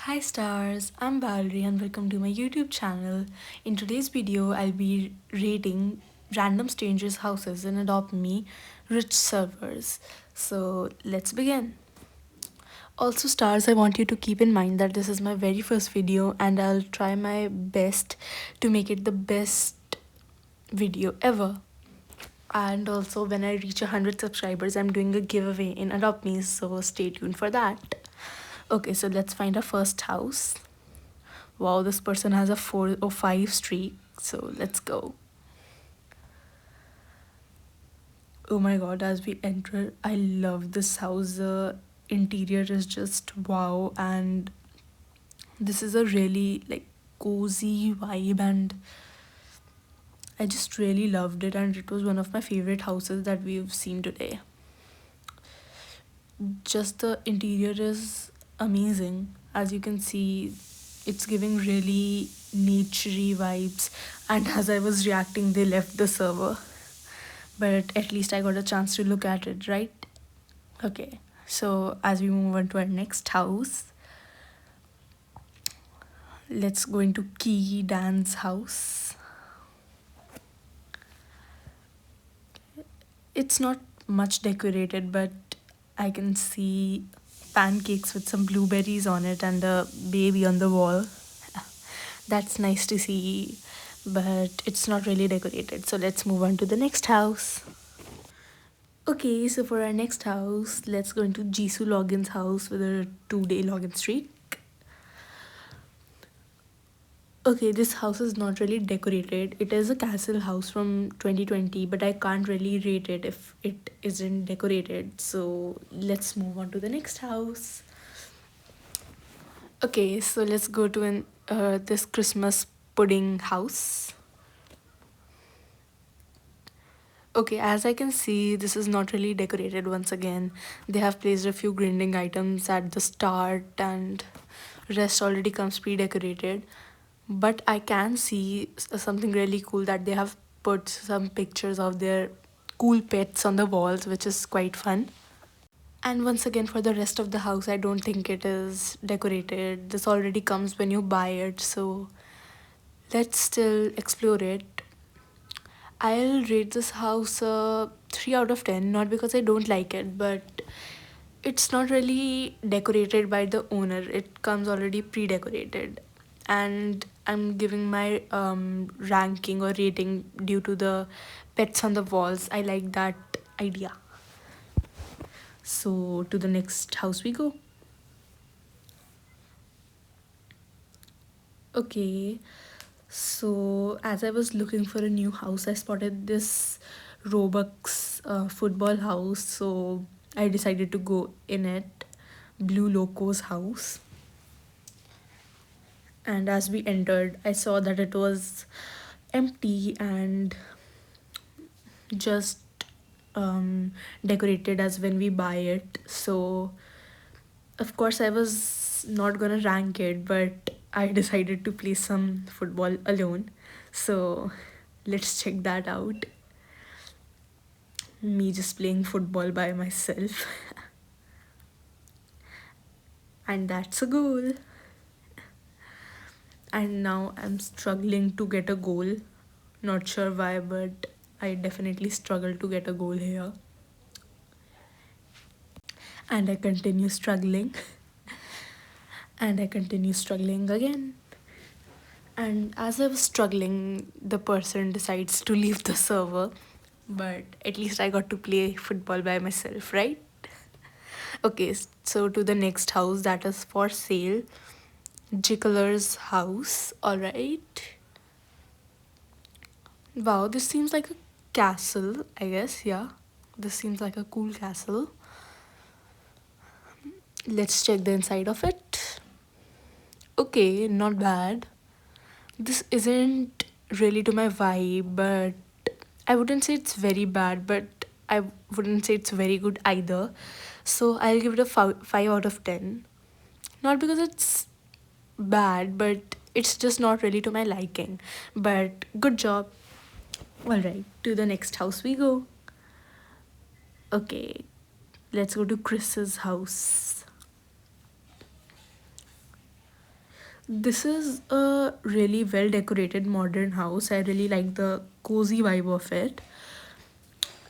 Hi stars, I'm Valerie and welcome to my YouTube channel. In today's video, I'll be rating random strangers' houses in Adopt Me rich servers. So let's begin. Also stars, I want you to keep in mind that this is my very first video and I'll try my best to make it the best video ever. And also when I reach 100 subscribers, I'm doing a giveaway in Adopt Me, so stay tuned for that. Okay, so let's find our first house. Wow, this person has a 4 or 5 streak, so let's go. Oh my god, as we enter, I love this house. The interior is just wow, and this is a really cozy vibe, and I just really loved it, and it was one of my favorite houses that we've seen today. Just the interior is amazing. As you can see, it's giving really naturey vibes, and as I was reacting, they left the server, but at least I got a chance to look at it, right? Okay, so as we move on to our next house, let's go into Key Dan's house. It's not much decorated, but I can see pancakes with some blueberries on it and a baby on the wall. That's nice to see, but it's not really decorated. So let's move on to the next house. Okay, so for our next house, let's go into Jisoo Login's house with a 2-day login streak. Okay, this house is not really decorated. It is a castle house from 2020, but I can't really rate it if it isn't decorated. So let's move on to the next house. Okay, so let's go to this Christmas pudding house. Okay, as I can see, this is not really decorated once again. They have placed a few grinding items at the start and rest already comes pre-decorated. But I can see something really cool, that they have put some pictures of their cool pets on the walls, which is quite fun. And once again, for the rest of the house, I don't think it is decorated. This already comes when you buy it, so let's still explore it. I'll rate this house a 3 out of 10, not because I don't like it, but it's not really decorated by the owner. It comes already pre-decorated, and I'm giving my ranking or rating due to the pets on the walls. I like that idea. So to the next house we go. Okay, so as I was looking for a new house, I spotted this robux football house, so I decided to go in it. Blue Loco's house. And as we entered, I saw that it was empty and just decorated as when we buy it. So of course I was not gonna rank it, but I decided to play some football alone. So let's check that out. Me just playing football by myself. And that's a goal. And now I'm struggling to get a goal. Not sure why, but I definitely struggle to get a goal here. And I continue struggling. And I continue struggling again. And as I was struggling, the person decides to leave the server. But at least I got to play football by myself, right? Okay, so to the next house that is for sale. Jiggler's house. Alright. Wow, this seems like a castle, I guess. Yeah, this seems like a cool castle. Let's check the inside of it. Okay, not bad. This isn't really to my vibe, but I wouldn't say it's very bad, but I wouldn't say it's very good either. So I'll give it a 5 out of 10. Not because it's bad, but it's just not really to my liking. But good job. Alright, to the next house we go. Okay, let's go to Chris's house. This is a really well decorated modern house. I really like the cozy vibe of it.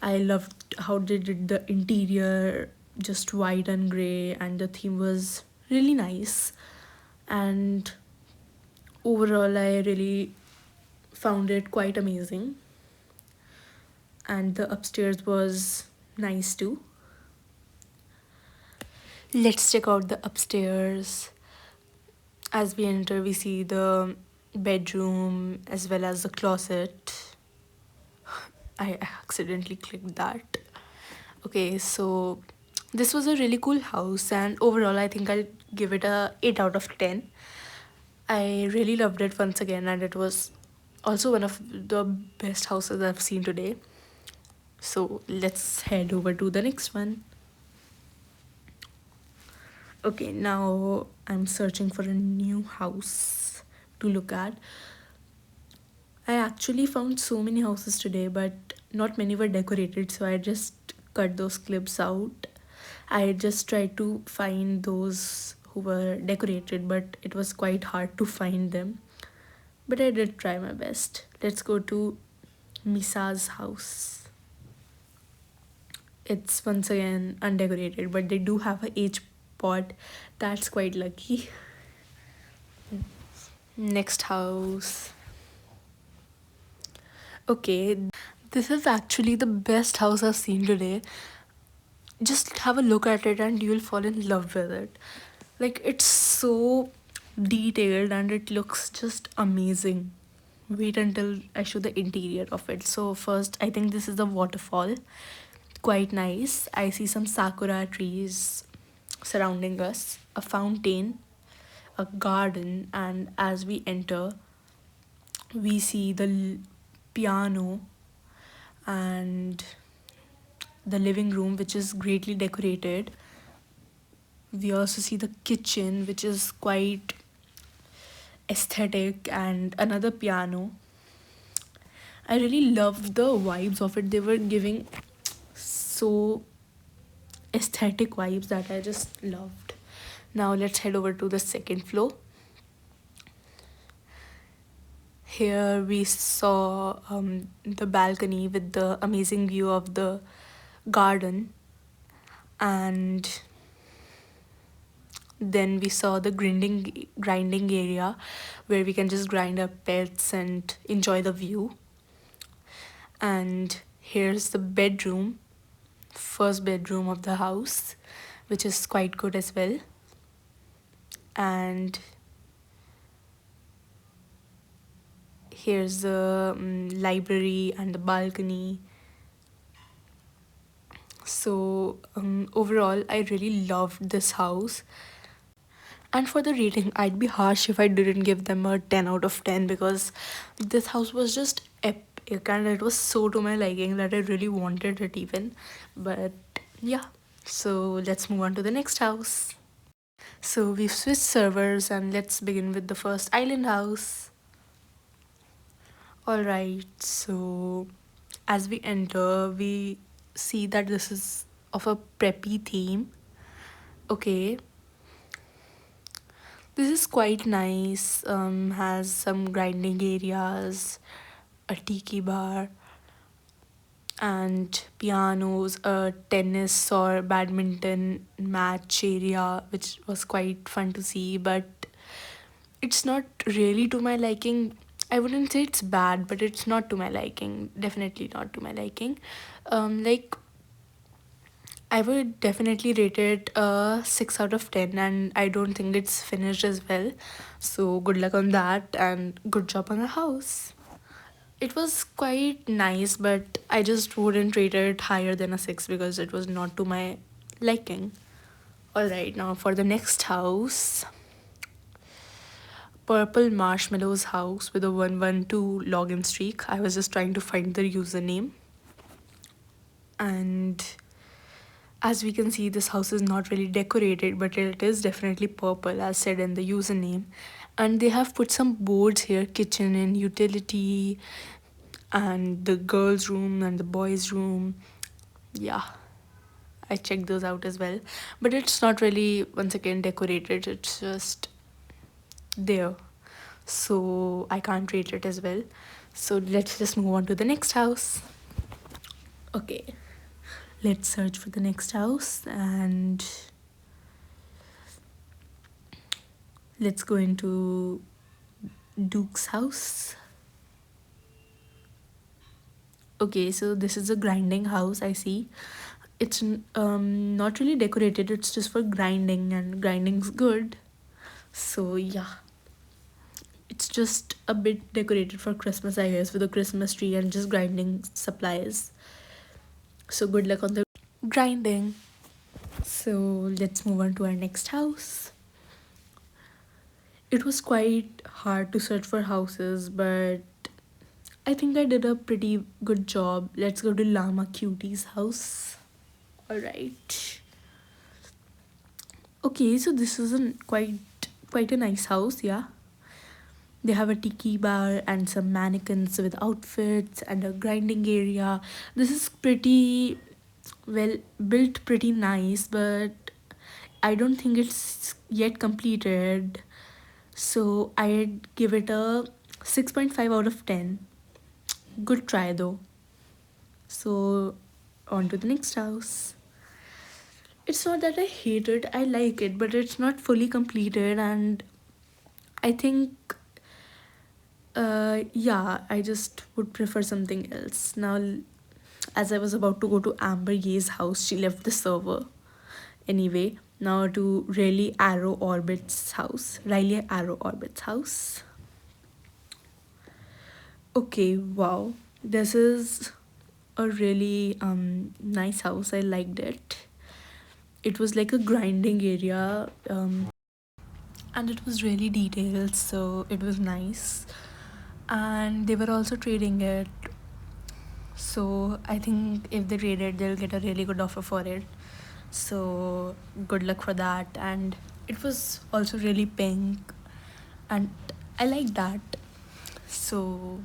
I loved how they did the interior, just white and grey, and the theme was really nice. And overall, I really found it quite amazing. And the upstairs was nice too. Let's check out the upstairs. As we enter, we see the bedroom as well as the closet. I accidentally clicked that. Okay, so this was a really cool house, and overall, I think I'll give it a 8 out of 10. I really loved it once again, and it was also one of the best houses I've seen today. So let's head over to the next one. Okay, now I'm searching for a new house to look at. I actually found so many houses today, but not many were decorated, so I just cut those clips out. I just tried to find those who were decorated, but it was quite hard to find them. But I did try my best. Let's go to Misa's house. It's once again undecorated, but they do have a H pot. That's quite lucky. Next house. Okay, this is actually the best house I've seen today. Just have a look at it and you'll fall in love with it. Like, it's so detailed and it looks just amazing. Wait until I show the interior of it. So first, I think this is the waterfall. Quite nice. I see some sakura trees surrounding us, a fountain, a garden, and as we enter, we see the piano and the living room, which is greatly decorated. We also see the kitchen, which is quite aesthetic, and another piano. I really loved the vibes of it. They were giving so aesthetic vibes that I just loved. Now let's head over to the second floor. Here we saw the balcony with the amazing view of the garden, and then we saw the grinding area where we can just grind our pets and enjoy the view. And here's the bedroom, first bedroom of the house, which is quite good as well. And here's the library and the balcony. So overall, I really loved this house. And for the rating, I'd be harsh if I didn't give them a 10 out of 10, because this house was just epic and it was so to my liking that I really wanted it even. But yeah, so let's move on to the next house. So we've switched servers and let's begin with the first island house. Alright, so as we enter, we see that this is of a preppy theme. Okay, this is quite nice. Has some grinding areas, a tiki bar, and pianos, a tennis or badminton match area, which was quite fun to see. But it's not really to my liking. I wouldn't say it's bad, but it's not to my liking. Definitely not to my liking. Like, I would definitely rate it a 6 out of 10, and I don't think it's finished as well. So, good luck on that, and good job on the house. It was quite nice, but I just wouldn't rate it higher than a 6 because it was not to my liking. Alright, now for the next house. Purple Marshmallow's house with a 112 login streak. I was just trying to find the username. And as we can see, this house is not really decorated, but it is definitely purple as said in the username. And they have put some boards here, kitchen and utility, and the girls' room and the boys' room. Yeah, I checked those out as well. But it's not really, once again, decorated. It's just there, so I can't rate it as well. So let's just move on to the next house. Okay, let's search for the next house and let's go into Duke's house. Okay, so this is a grinding house, I see. It's not really decorated, it's just for grinding, and grinding's good. So yeah, it's just a bit decorated for Christmas, I guess, with a Christmas tree and just grinding supplies. So good luck on the grinding. So let's move on to our next house. It was quite hard to search for houses, but I think I did a pretty good job. Let's go to Llama Cutie's house. Alright. Okay, so this is quite a nice house, yeah. They have a tiki bar and some mannequins with outfits and a grinding area. This is pretty well built, pretty nice, but I don't think it's yet completed. So I'd give it a 6.5 out of 10. Good try though. So on to the next house. It's not that I hate it, I like it, but it's not fully completed, and I think yeah, I just would prefer something else. Now, as I was about to go to Amber Ye's house, she left the server. Anyway, now to Riley Arrow Orbit's house. Okay, wow. This is a really nice house. I liked it. It was like a grinding area, and it was really detailed, so it was nice. And they were also trading it, so I think if they trade it, they'll get a really good offer for it. So good luck for that. And it was also really pink, and I like that. So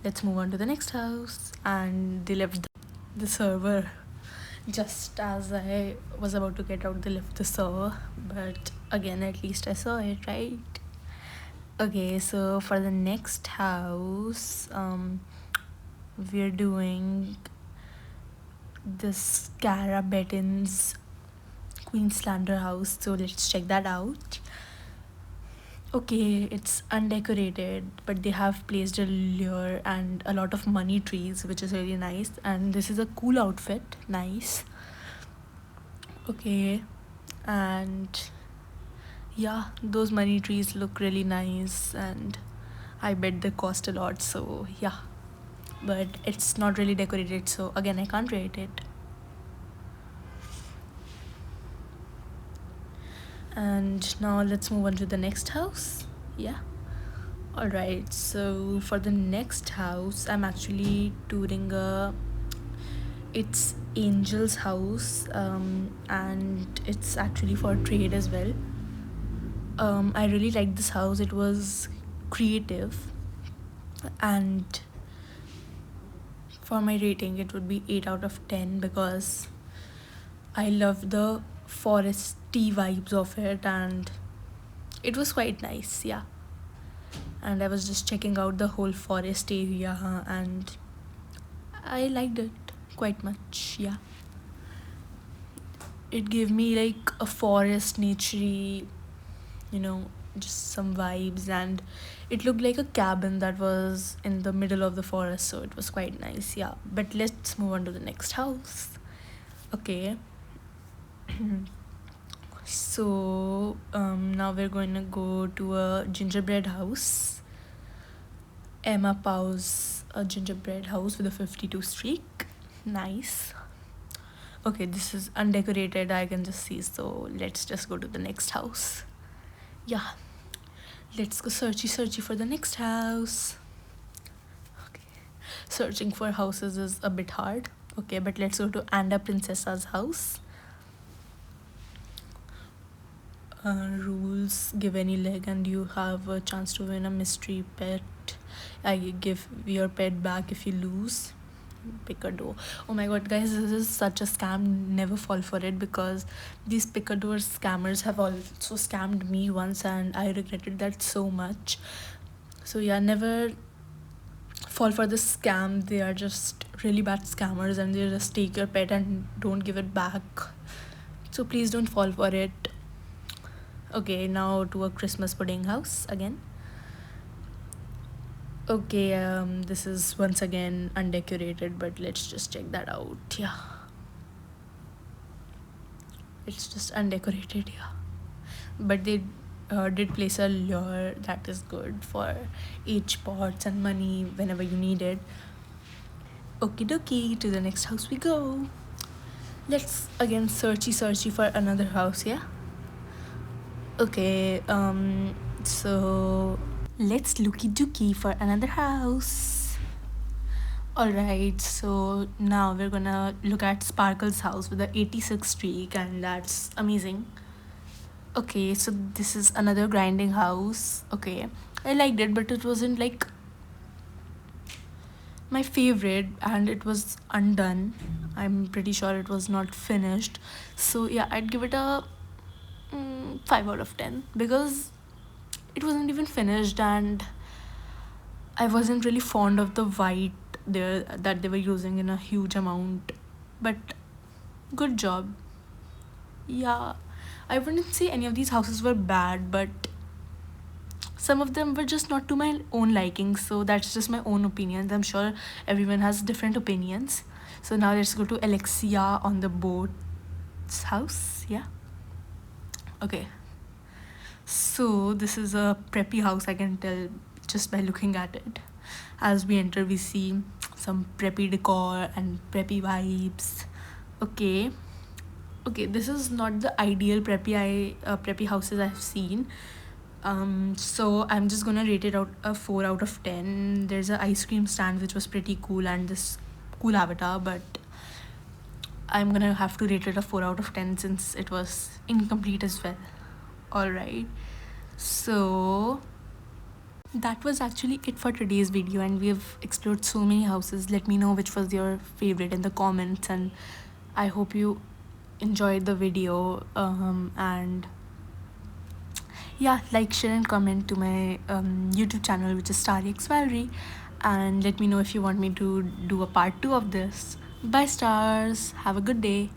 let's move on to the next house. And they left the server just as I was about to get out. They left the server, but again, at least I saw it, right? Okay, so for the next house, we're doing this Cara Bettin's Queenslander house, so let's check that out. Okay, it's undecorated, but they have placed a lure and a lot of money trees, which is really nice. And this is a cool outfit, nice. Okay, and yeah, those money trees look really nice, and I bet they cost a lot, so yeah. But it's not really decorated, so again, I can't rate it. And now let's move on to the next house. Yeah. Alright, so for the next house, I'm actually touring it's Angel's house, and it's actually for trade as well. I really liked this house. It was creative, and for my rating, it would be 8 out of 10 because I love the foresty vibes of it, and it was quite nice, yeah. And I was just checking out the whole forest area, and I liked it quite much, yeah. It gave me like a forest, naturey, just some vibes, and it looked like a cabin that was in the middle of the forest, so it was quite nice, yeah. But let's move on to the next house. Okay. So now we're going to go to a gingerbread house. Emma Pau's a gingerbread house with a 52 streak. Nice. Okay, this is undecorated, I can just see, so let's just go to the next house. Yeah, let's go searchy for the next house. Okay, searching for houses is a bit hard. Okay, but let's go to Anda Princessa's house. Rules: give any leg and you have a chance to win a mystery pet. I give your pet back if you lose. picador. Oh my god, guys, this is such a scam. Never fall for it, because these picador scammers have also scammed me once, and I regretted that so much. So yeah, never fall for this scam. They are just really bad scammers, and they just take your pet and don't give it back. So please don't fall for it. Okay, now to a Christmas pudding house again. Okay, this is once again undecorated, but let's just check that out. Yeah, it's just undecorated. Yeah, but they did place a lure that is good for each pots and money whenever you need it. Okie dokie, to the next house we go. Let's again searchy for another house. Yeah. Okay, so let's looky dookie for another house. Alright, so now we're gonna look at Sparkle's house with the 86 streak, and that's amazing. Okay, so this is another grinding house. Okay, I liked it, but it wasn't like my favorite, and it was undone. I'm pretty sure it was not finished. So yeah, I'd give it a 5 out of 10, because it wasn't even finished, and I wasn't really fond of the white there that they were using in a huge amount. But good job. Yeah, I wouldn't say any of these houses were bad, but some of them were just not to my own liking. So that's just my own opinions. I'm sure everyone has different opinions. So now let's go to Alexia on the boat's house. Yeah. Okay. So this is a preppy house, I can tell just by looking at it. As we enter, we see some preppy decor and preppy vibes. Okay. Okay, this is not the ideal preppy houses I've seen. So I'm just gonna rate it out a 4 out of 10. There's an ice cream stand which was pretty cool, and this cool avatar, but I'm gonna have to rate it a 4 out of 10 since it was incomplete as well. Alright, so that was actually it for today's video, and we've explored so many houses. Let me know which was your favorite in the comments, and I hope you enjoyed the video. And yeah, like, share and comment to my YouTube channel, which is ℓyxvalerie, and let me know if you want me to do a part 2 of this. Bye stars, have a good day.